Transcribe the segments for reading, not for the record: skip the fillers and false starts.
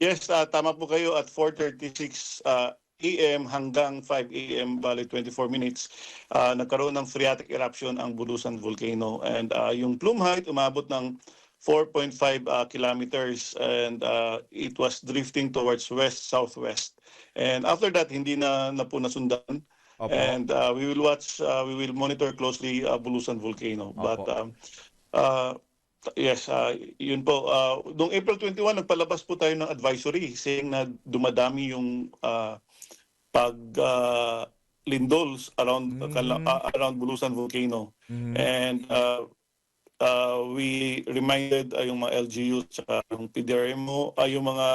Yes, tama po kayo at 4:36 AM hanggang 5 AM, bali 24 minutes, nagkaroon ng phreatic eruption ang Bulusan Volcano and yung plume height umabot ng 4.5 kilometers and it was drifting towards west-southwest. And after that, hindi na po nasundan. Opo. And we will monitor closely Bulusan Volcano. But Opo. yes, yun po. Noong April 21, nagpalabas po tayo ng advisory saying na dumadami yung lindols around around Bulusan Volcano. And we reminded yung mga LGU at yung PDRMO, yung mga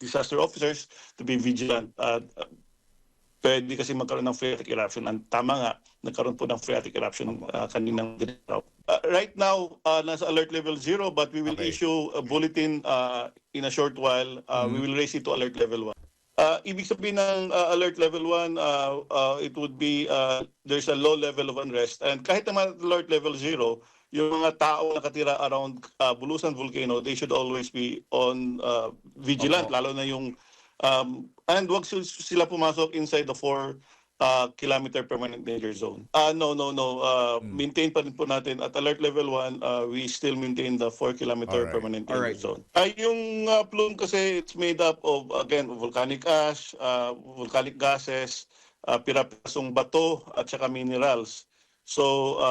disaster officers to be vigilant. Pwede kasi magkaroon ng phreatic eruption. Ang tama nga, nagkaroon po ng phreatic eruption kaninang araw. Right now, nasa alert level 0 but we will issue a bulletin in a short while. We will raise it to alert level 1. Ibig sabihin ng alert level 1, it would be there's a low level of unrest. And kahit naman alert level 0, yung mga tao nakatira around Bulusan Volcano, they should always be on vigilant, lalo na yung and wag sila pumasok inside the 4-kilometer permanent danger zone. No. Maintain pa rin po natin at alert level 1, we still maintain the 4-kilometer permanent danger zone. Yung plume kasi it's made up of, again, volcanic ash, volcanic gases, pirapirasong bato at saka minerals. So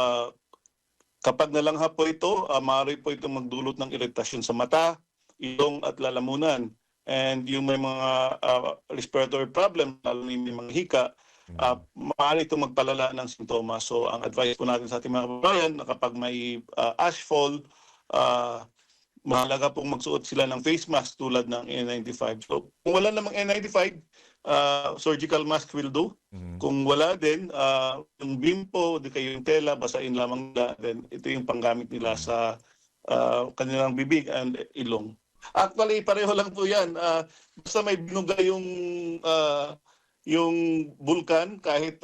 kapag nalangha po ito, maaari po itong magdulot ng iritasyon sa mata, ilong at lalamunan. And yung may mga respiratory problem, lalo na may mga hika, maaari itong magpalala ng sintomas. So ang advice po natin sa ating mga kababayan na kapag may ashfall, mahalaga pong magsuot sila ng face mask tulad ng N95. So kung wala namang N95, surgical mask will do. Kung wala din, yung bimpo, di kayo yung tela, basain lamang nila. Then ito yung panggamit nila sa kanilang bibig and ilong. Actually, pareho lang po yan. Basta may binuga yung vulkan, kahit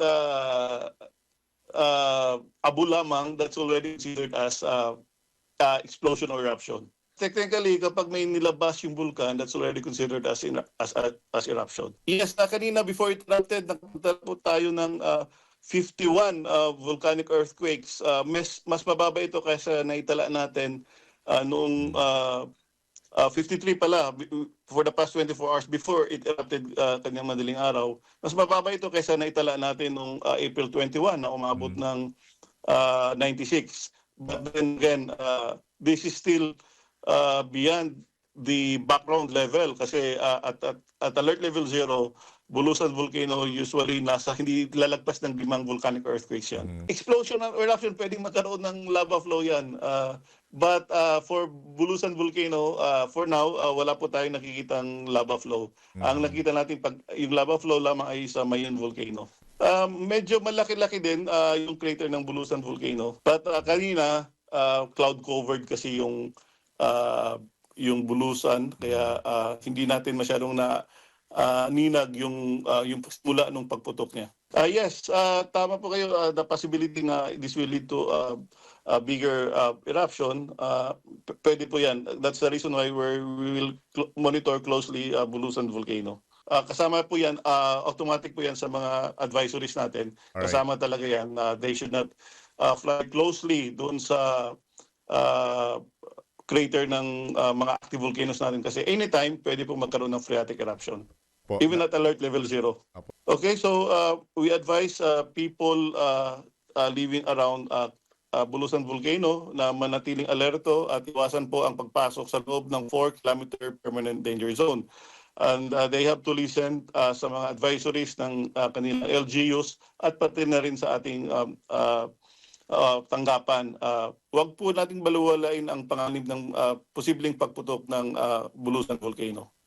abo lamang, that's already considered as explosion or eruption. Technically, kapag may nilabas yung vulkan, that's already considered as eruption. Yes, kanina before it erupted, nakita po tayo ng 51 volcanic earthquakes. Mas mababa ito kaysa naitala natin noong 53 pala for the past 24 hours before it erupted kanyang madaling araw. Mas mababa ito kaysa naitala natin noong April 21 na umabot ng 96. But then again, this is still beyond the background level kasi at alert level 0, Bulusan Volcano usually hindi lalagpas ng 5 volcanic earthquakes yan. Explosion or eruption, pwedeng magkaroon ng lava flow yan. But for Bulusan Volcano, for now, wala po tayong nakikitang lava flow. Ang nakita natin, yung lava flow lamang ay sa Mayon Volcano. Medyo malaki-laki din yung crater ng Bulusan Volcano. But kanina, cloud-covered kasi yung Bulusan, kaya hindi natin masyadong ninag yung mula nung pagputok niya. Yes, tama po kayo. The possibility na this will lead to a bigger eruption, pwede po yan. That's the reason why we will monitor closely Bulusan Volcano. Kasama po yan, automatic po yan sa mga advisories natin. Kasama talaga yan. They should not fly closely doon sa crater ng mga active volcanoes natin kasi anytime pwede po magkaroon ng phreatic eruption. Even at alert level 0. Okay, so we advise people living around Bulusan Volcano na manatiling alerto at iwasan po ang pagpasok sa loob ng 4-kilometer permanent danger zone. And they have to listen sa mga advisories ng kanilang LGUs at pati na rin sa ating tanggapan. Huwag po nating baluwalain ang panganib ng posibleng pagputok ng Bulusan Volcano.